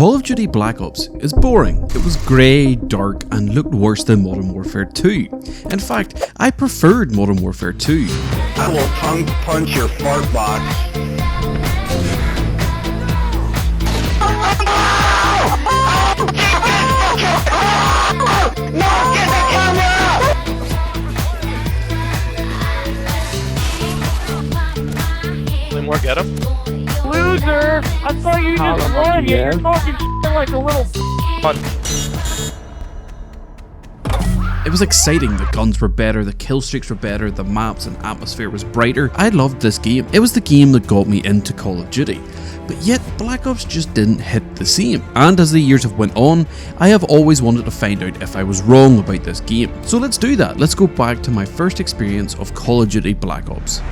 Call of Duty Black Ops is boring. It was grey, dark, and looked worse than Modern Warfare 2. In fact, I preferred Modern Warfare 2. I will tongue punch your fart box. More get him. Loser! I thought you just won. You're talking shit like a little Fun. It was exciting, the guns were better, the kill streaks were better, the maps and atmosphere was brighter. I loved this game. It was the game that got me into Call of Duty. But yet, Black Ops just didn't hit the same. And as the years have went on, I have always wanted to find out if I was wrong about this game. So let's do that. Let's go back to my first experience of Call of Duty Black Ops.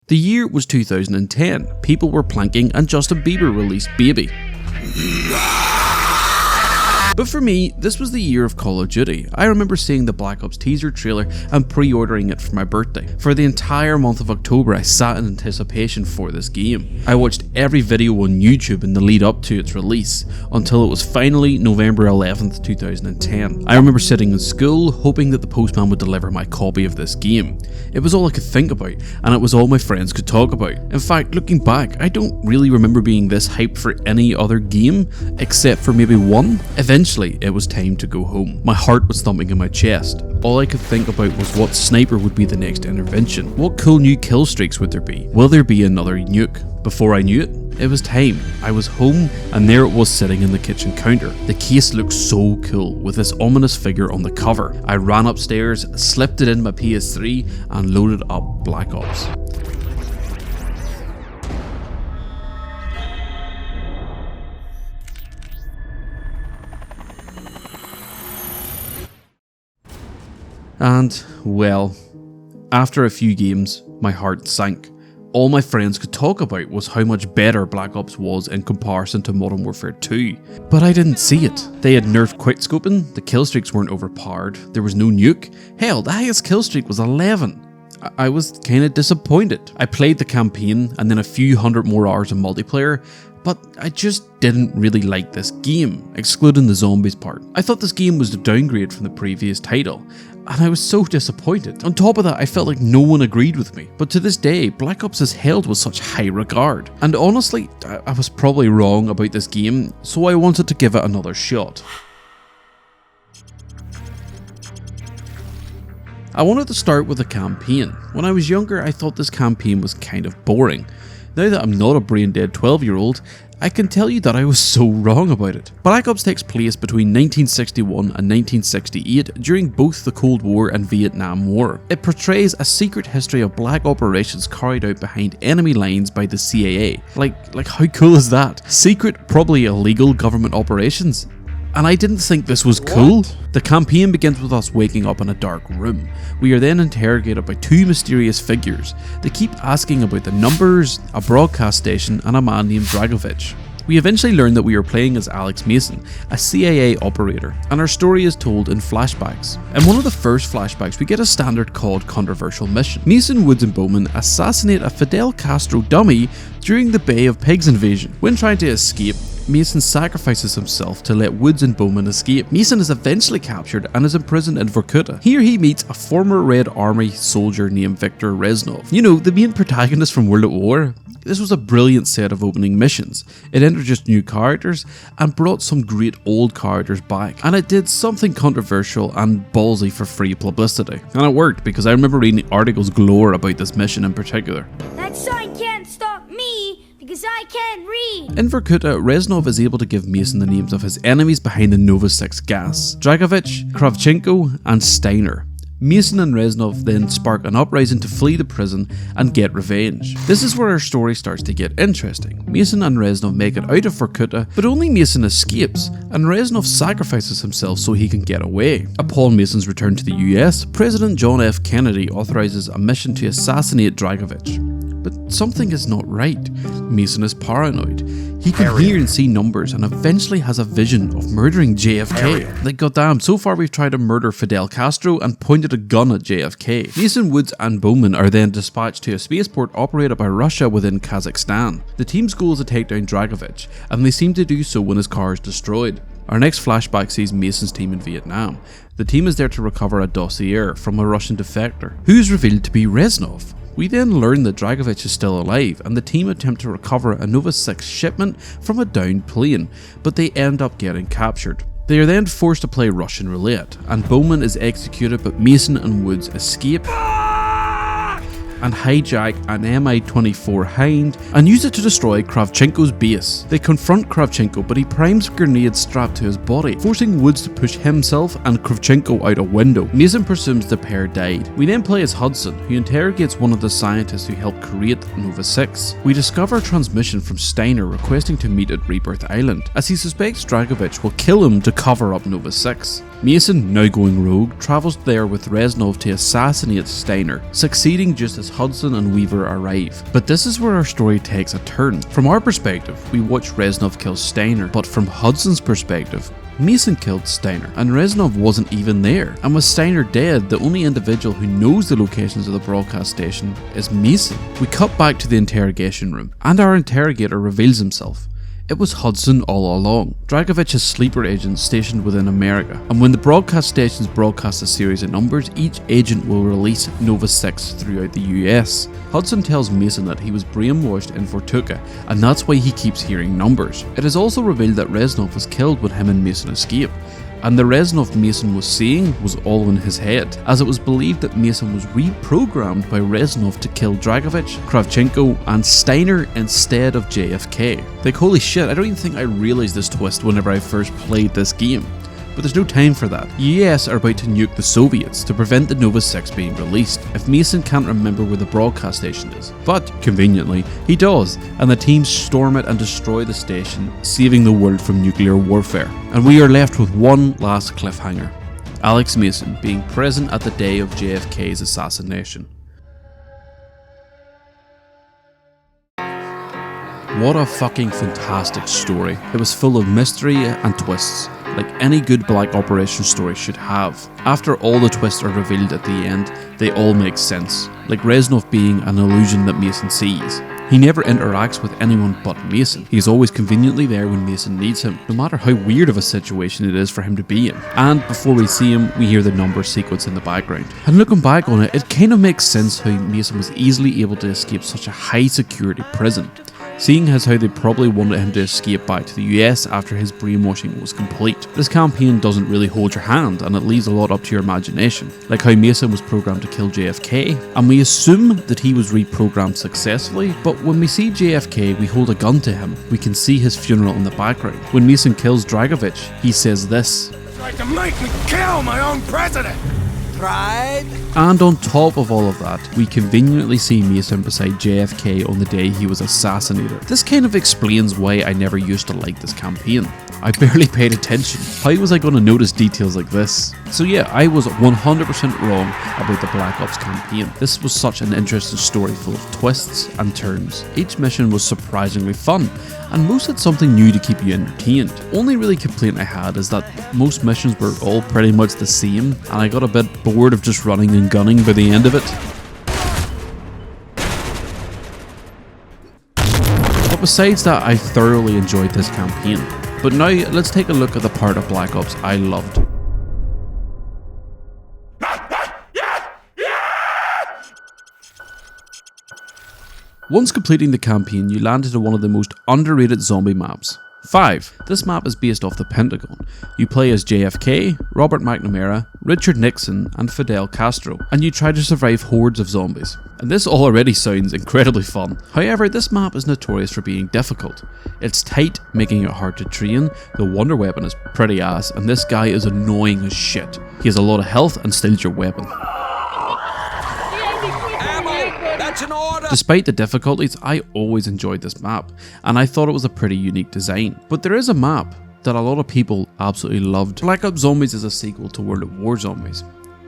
The year was 2010, people were planking and Justin Bieber released Baby. But for me, this was the year of Call of Duty. I remember seeing the Black Ops teaser trailer and pre-ordering it for my birthday. For the entire month of October, I sat in anticipation for this game. I watched every video on YouTube in the lead up to its release, until it was finally November 11th, 2010. I remember sitting in school, hoping that the postman would deliver my copy of this game. It was all I could think about, and it was all my friends could talk about. In fact, looking back, I don't really remember being this hyped for any other game, except for maybe one. Eventually, it was time to go home. My heart was thumping in my chest. All I could think about was what sniper would be the next intervention. What cool new kill streaks would there be? Will there be another nuke? Before I knew it, it was time. I was home, and there it was sitting in the kitchen counter. The case looked so cool, with this ominous figure on the cover. I ran upstairs, slipped it in my PS3, and loaded up Black Ops. And, well, after a few games, my heart sank. All my friends could talk about was how much better Black Ops was in comparison to Modern Warfare 2. But I didn't see it. They had nerfed quickscoping, the kill streaks weren't overpowered, there was no nuke. Hell, the highest kill streak was 11. I was kinda disappointed. I played the campaign and then a few hundred more hours of multiplayer, but I just didn't really like this game, excluding the zombies part. I thought this game was a downgrade from the previous title, and I was so disappointed. On top of that, I felt like no one agreed with me. But to this day, Black Ops is held with such high regard. And honestly, I was probably wrong about this game, so I wanted to give it another shot. I wanted to start with a campaign. When I was younger, I thought this campaign was kind of boring. Now that I'm not a brain-dead 12-year-old, I can tell you that I was so wrong about it. Black Ops takes place between 1961 and 1968 during both the Cold War and Vietnam War. It portrays a secret history of black operations carried out behind enemy lines by the CIA. Like how cool is that? Secret, probably illegal government operations. And I didn't think this was cool. The campaign begins with us waking up in a dark room. We are then interrogated by two mysterious figures. They keep asking about the numbers, a broadcast station, and a man named Dragovich. We eventually learn that we are playing as Alex Mason, a CIA operator, and our story is told in flashbacks. In one of the first flashbacks, we get a standard COD controversial mission. Mason, Woods and Bowman assassinate a Fidel Castro dummy during the Bay of Pigs invasion. When trying to escape, Mason sacrifices himself to let Woods and Bowman escape. Mason is eventually captured and is imprisoned in Vorkuta. Here he meets a former Red Army soldier named Viktor Reznov. You know, the main protagonist from World at War. This was a brilliant set of opening missions. It introduced new characters and brought some great old characters back. And it did something controversial and ballsy for free publicity. And it worked because I remember reading articles galore about this mission in particular. That sign can't stop me because I can't read. In Vorkuta, Reznov is able to give Mason the names of his enemies behind the Nova 6 gas: Dragovich, Kravchenko, and Steiner. Mason and Reznov then spark an uprising to flee the prison and get revenge. This is where our story starts to get interesting. Mason and Reznov make it out of Vorkuta, but only Mason escapes, and Reznov sacrifices himself so he can get away. Upon Mason's return to the US, President John F. Kennedy authorizes a mission to assassinate Dragovich. But something is not right. Mason is paranoid. He can hear and see numbers and eventually has a vision of murdering JFK. Like, goddamn, so far we've tried to murder Fidel Castro and pointed a gun at JFK. Mason, Woods and Bowman are then dispatched to a spaceport operated by Russia within Kazakhstan. The team's goal is to take down Dragovich, and they seem to do so when his car is destroyed. Our next flashback sees Mason's team in Vietnam. The team is there to recover a dossier from a Russian defector, who is revealed to be Reznov. We then learn that Dragovich is still alive, and the team attempt to recover a Nova 6 shipment from a downed plane, but they end up getting captured. They are then forced to play Russian roulette, and Bowman is executed, but Mason and Woods escape and hijack an Mi-24 Hind and use it to destroy Kravchenko's base. They confront Kravchenko, but he primes grenades strapped to his body, forcing Woods to push himself and Kravchenko out a window. Mason presumes the pair died. We then play as Hudson, who interrogates one of the scientists who helped create Nova 6. We discover a transmission from Steiner requesting to meet at Rebirth Island, as he suspects Dragovich will kill him to cover up Nova 6. Mason, now going rogue, travels there with Reznov to assassinate Steiner, succeeding just as Hudson and Weaver arrive. But this is where our story takes a turn. From our perspective, we watch Reznov kill Steiner, but from Hudson's perspective, Mason killed Steiner, and Reznov wasn't even there. And with Steiner dead, the only individual who knows the locations of the broadcast station is Mason. We cut back to the interrogation room, and our interrogator reveals himself. It was Hudson all along. Dragovich has sleeper agents stationed within America, and when the broadcast stations broadcast a series of numbers, each agent will release Nova 6 throughout the US. Hudson tells Mason that he was brainwashed in Fortuka, and that's why he keeps hearing numbers. It is also revealed that Reznov was killed when him and Mason escape, and the Reznov Mason was seeing was all in his head, as it was believed that Mason was reprogrammed by Reznov to kill Dragovich, Kravchenko and Steiner instead of JFK. Like, holy shit, I don't even think I realised this twist whenever I first played this game. But there's no time for that. The US are about to nuke the Soviets to prevent the Nova 6 being released if Mason can't remember where the broadcast station is. But, conveniently, he does, and the team storm it and destroy the station, saving the world from nuclear warfare. And we are left with one last cliffhanger. Alex Mason being present at the day of JFK's assassination. What a fucking fantastic story. It was full of mystery and twists, like any good Black Operation story should have. After all the twists are revealed at the end, they all make sense, like Reznov being an illusion that Mason sees. He never interacts with anyone but Mason. He's always conveniently there when Mason needs him, no matter how weird of a situation it is for him to be in. And before we see him, we hear the number sequence in the background. And looking back on it, it kind of makes sense how Mason was easily able to escape such a high security prison, seeing as how they probably wanted him to escape back to the US after his brainwashing was complete. This campaign doesn't really hold your hand, and it leaves a lot up to your imagination, like how Mason was programmed to kill JFK, and we assume that he was reprogrammed successfully, but when we see JFK, we hold a gun to him. We can see his funeral in the background. When Mason kills Dragovich, he says this: Tried to make me kill my own president! Tried? And on top of all of that, we conveniently see Mason beside JFK on the day he was assassinated. This kind of explains why I never used to like this campaign. I barely paid attention. How was I going to notice details like this? So yeah, I was 100% wrong about the Black Ops campaign. This was such an interesting story full of twists and turns. Each mission was surprisingly fun, and most had something new to keep you entertained. Only really complaint I had is that most missions were all pretty much the same, and I got a bit bored of just running and gunning by the end of it. But besides that, I thoroughly enjoyed this campaign. But now, let's take a look at the part of Black Ops I loved. Once completing the campaign, you landed on one of the most underrated zombie maps, 5. This map is based off the Pentagon. You play as JFK, Robert McNamara, Richard Nixon and Fidel Castro, and you try to survive hordes of zombies. And this already sounds incredibly fun. However, this map is notorious for being difficult. It's tight, making it hard to train, the wonder weapon is pretty ass, and this guy is annoying as shit. He has a lot of health and steals your weapon. Despite the difficulties, I always enjoyed this map, and I thought it was a pretty unique design. But there is a map that a lot of people absolutely loved. Black Ops Zombies is a sequel to World at War Zombies.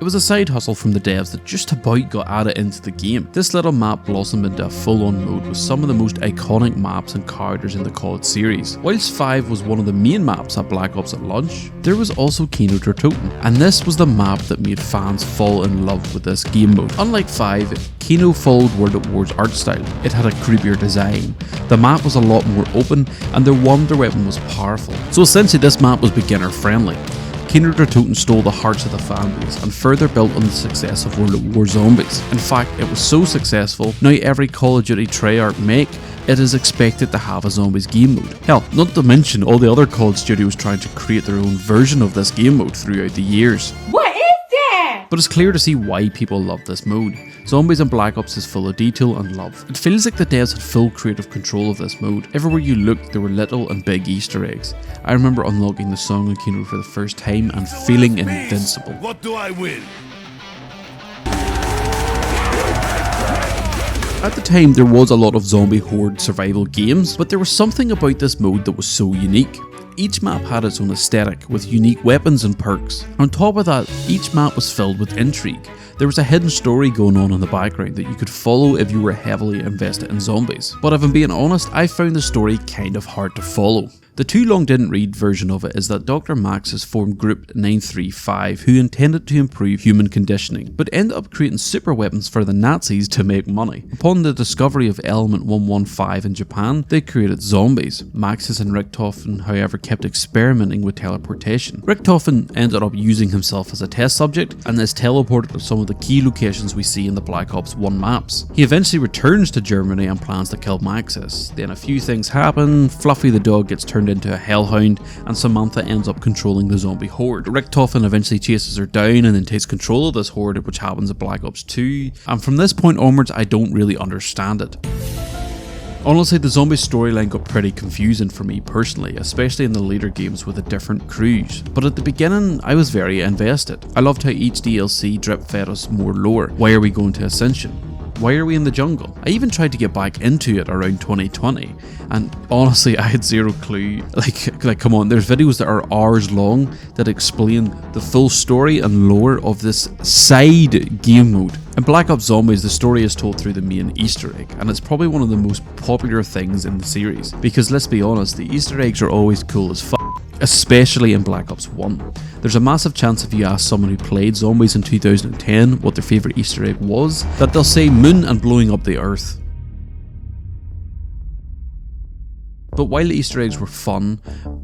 It was a side hustle from the devs that just about got added into the game. This little map blossomed into a full-on mode with some of the most iconic maps and characters in the COD series. Whilst 5 was one of the main maps at Black Ops at launch, there was also Kino der Toten, and this was the map that made fans fall in love with this game mode. Unlike 5, Kino followed World at War's art style. It had a creepier design, the map was a lot more open, and their wonder weapon was powerful. So essentially this map was beginner friendly. Kino der Toten stole the hearts of the fanbase and further built on the success of World at War Zombies. In fact, it was so successful, now every Call of Duty Treyarch make, it is expected to have a Zombies game mode. Hell, not to mention all the other COD studios trying to create their own version of this game mode throughout the years. What is that? But it's clear to see why people love this mode. Zombies in Black Ops is full of detail and love. It feels like the devs had full creative control of this mode. Everywhere you looked, there were little and big Easter eggs. I remember unlocking the song in Kino for the first time and feeling invincible. What do I win? At the time, there was a lot of zombie horde survival games, but there was something about this mode that was so unique. Each map had its own aesthetic, with unique weapons and perks. On top of that, each map was filled with intrigue. There was a hidden story going on in the background that you could follow if you were heavily invested in zombies. But if I'm being honest, I found the story kind of hard to follow. The too long didn't read version of it is that Dr. Max has formed Group 935 who intended to improve human conditioning, but ended up creating super weapons for the Nazis to make money. Upon the discovery of Element 115 in Japan, they created zombies. Maxis and Richtofen, however, kept experimenting with teleportation. Richtofen ended up using himself as a test subject and is teleported to some of the key locations we see in the Black Ops 1 maps. He eventually returns to Germany and plans to kill Maxis. Then a few things happen, Fluffy the dog gets turned into a hellhound, and Samantha ends up controlling the zombie horde. Richtofen eventually chases her down and then takes control of this horde, which happens at Black Ops 2, and from this point onwards I don't really understand it. Honestly, the zombie storyline got pretty confusing for me personally, especially in the later games with the different crews, but at the beginning I was very invested. I loved how each DLC drip fed us more lore. Why are we going to Ascension? Why are we in the jungle? I even tried to get back into it around 2020, and honestly I had zero clue. Like come on, there's videos that are hours long that explain the full story and lore of this side game mode. In Black Ops Zombies, the story is told through the main Easter egg, and it's probably one of the most popular things in the series, because let's be honest, the Easter eggs are always cool as fuck. Especially in Black Ops 1. There's a massive chance if you ask someone who played Zombies in 2010 what their favourite Easter egg was, that they'll say moon and blowing up the earth. But while the Easter eggs were fun,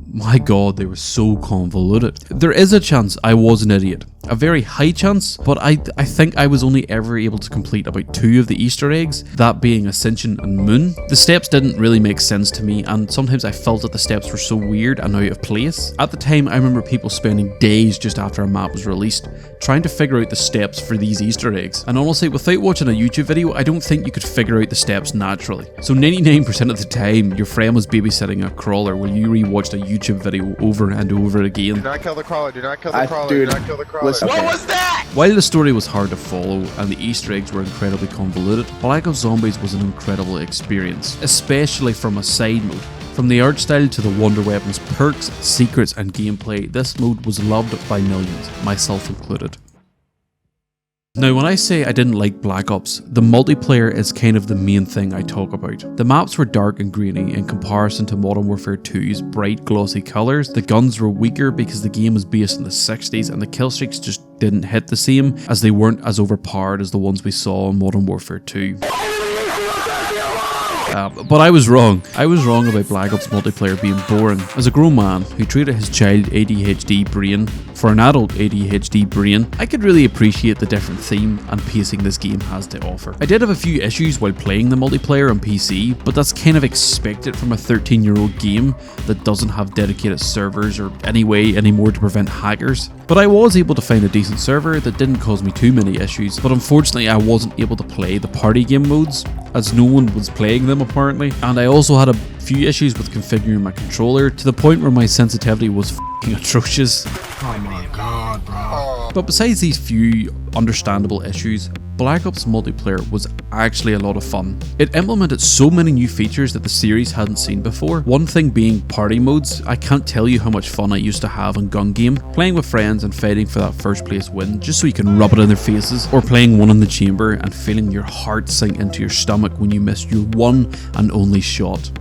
my god, they were so convoluted. There is a chance I was an idiot. A very high chance, but I think I was only ever able to complete about 2 of the Easter eggs, that being Ascension and Moon. The steps didn't really make sense to me, and sometimes I felt that the steps were so weird and out of place. At the time, I remember people spending days just after a map was released, trying to figure out the steps for these Easter eggs. And honestly, without watching a YouTube video, I don't think you could figure out the steps naturally. So 99% of the time, your friend was babysitting a crawler while you rewatched a YouTube video over and over again. Do not kill the crawler, do not kill the crawler, do not kill the crawler. What was that? While the story was hard to follow and the Easter eggs were incredibly convoluted, Black Ops Zombies was an incredible experience, especially from a side mode. From the art style to the wonder weapons, perks, secrets and gameplay, this mode was loved by millions, myself included. Now when I say I didn't like Black Ops, the multiplayer is kind of the main thing I talk about. The maps were dark and grainy in comparison to Modern Warfare 2's bright glossy colours, the guns were weaker because the game was based in the 60s and the killstreaks just didn't hit the same, as they weren't as overpowered as the ones we saw in Modern Warfare 2. But I was wrong. I was wrong about Black Ops multiplayer being boring. As a grown man who traded his child ADHD brain for an adult ADHD brain, I could really appreciate the different theme and pacing this game has to offer. I did have a few issues while playing the multiplayer on PC, but that's kind of expected from a 13-year-old game that doesn't have dedicated servers or any way anymore to prevent hackers. But I was able to find a decent server that didn't cause me too many issues, but unfortunately I wasn't able to play the party game modes, as no one was playing them apparently, and I also had a few issues with configuring my controller to the point where my sensitivity was f***ing atrocious. Oh my god, bro. But besides these few understandable issues, Black Ops multiplayer was actually a lot of fun. It implemented so many new features that the series hadn't seen before. One thing being party modes. I can't tell you how much fun I used to have in gun game, playing with friends and fighting for that first place win just so you can rub it in their faces, or playing one in the chamber and feeling your heart sink into your stomach when you missed your one and only shot.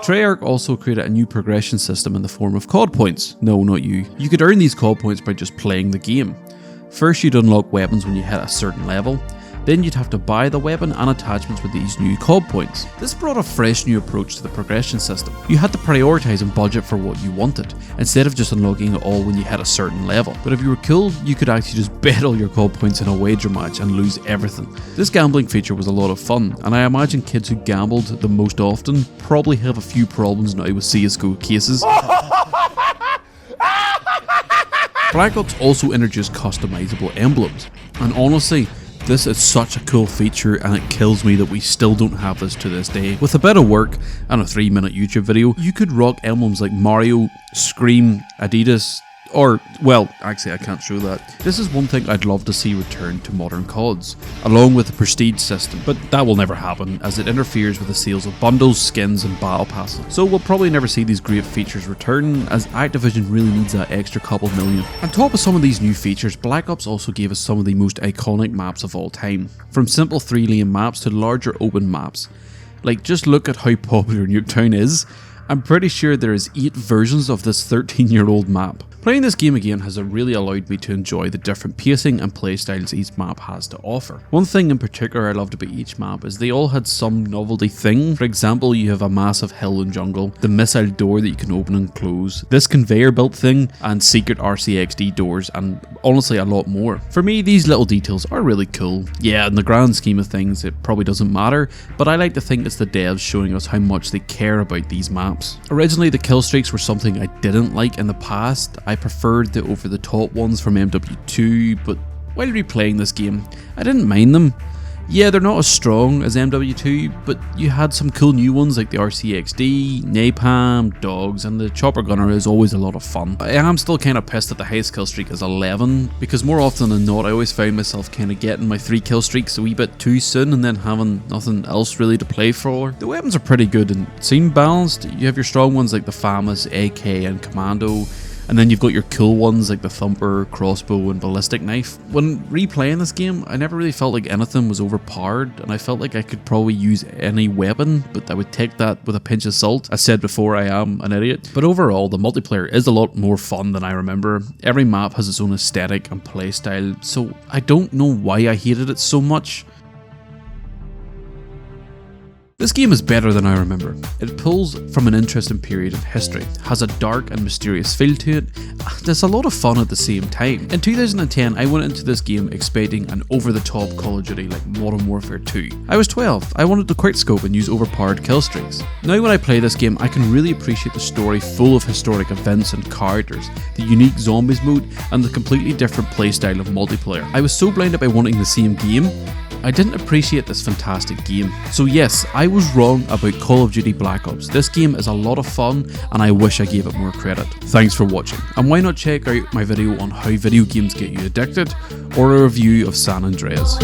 Treyarch also created a new progression system in the form of COD points. No, not you. You could earn these COD points by just playing the game. First, you'd unlock weapons when you hit a certain level, then you'd have to buy the weapon and attachments with these new COD points. This brought a fresh new approach to the progression system. You had to prioritise and budget for what you wanted, instead of just unlocking it all when you hit a certain level. But if you were cool, you could actually just bet all your COD points in a wager match and lose everything. This gambling feature was a lot of fun, and I imagine kids who gambled the most often probably have a few problems now with CSGO cases. Black Ops also introduced customizable emblems, and honestly, this is such a cool feature, and it kills me that we still don't have this to this day. With a bit of work and a 3-minute YouTube video, you could rock emblems like Mario, Scream, Adidas, or, well, actually I can't show that. This is one thing I'd love to see return to modern CODs, along with the prestige system, but that will never happen as it interferes with the sales of bundles, skins and battle passes. So we'll probably never see these great features return, as Activision really needs that extra couple million. On top of some of these new features, Black Ops also gave us some of the most iconic maps of all time, from simple 3-lane maps to larger open maps. Like, just look at how popular Nuketown is. I'm pretty sure there is 8 versions of this 13-year-old map. Playing this game again has really allowed me to enjoy the different pacing and playstyles each map has to offer. One thing in particular I loved about each map is they all had some novelty thing. For example, you have a massive hill and jungle, the missile door that you can open and close, this conveyor belt thing, and secret RCXD doors, and honestly a lot more. For me, these little details are really cool. Yeah, in the grand scheme of things, it probably doesn't matter, but I like to think it's the devs showing us how much they care about these maps. Originally, the kill streaks were something I didn't like in the past. I preferred the over-the-top ones from MW2, but while replaying this game, I didn't mind them. Yeah, they're not as strong as MW2, but you had some cool new ones like the RCXD, Napalm, Dogs, and the Chopper Gunner is always a lot of fun. I am still kind of pissed that the highest kill streak is 11, because more often than not I always found myself kind of getting my 3 kill streaks a wee bit too soon and then having nothing else really to play for. The weapons are pretty good and seem balanced. You have your strong ones like the FAMAS, AK and Commando, and then you've got your cool ones like the Thumper, Crossbow and Ballistic Knife. When replaying this game, I never really felt like anything was overpowered, and I felt like I could probably use any weapon, but I would take that with a pinch of salt. As said before, I am an idiot. But overall, the multiplayer is a lot more fun than I remember. Every map has its own aesthetic and playstyle, so I don't know why I hated it so much. This game is better than I remember. It pulls from an interesting period in history, has a dark and mysterious feel to it, there's a lot of fun at the same time. In 2010, I went into this game expecting an over-the-top Call of Duty like Modern Warfare 2. I was 12, I wanted to quickscope and use overpowered kill streaks. Now when I play this game, I can really appreciate the story full of historic events and characters, the unique zombies mode, and the completely different playstyle of multiplayer. I was so blinded by wanting the same game, I didn't appreciate this fantastic game. So yes, I was wrong about Call of Duty Black Ops. This game is a lot of fun and I wish I gave it more credit. Thanks for watching, and why not check out my video on how video games get you addicted, or a review of San Andreas.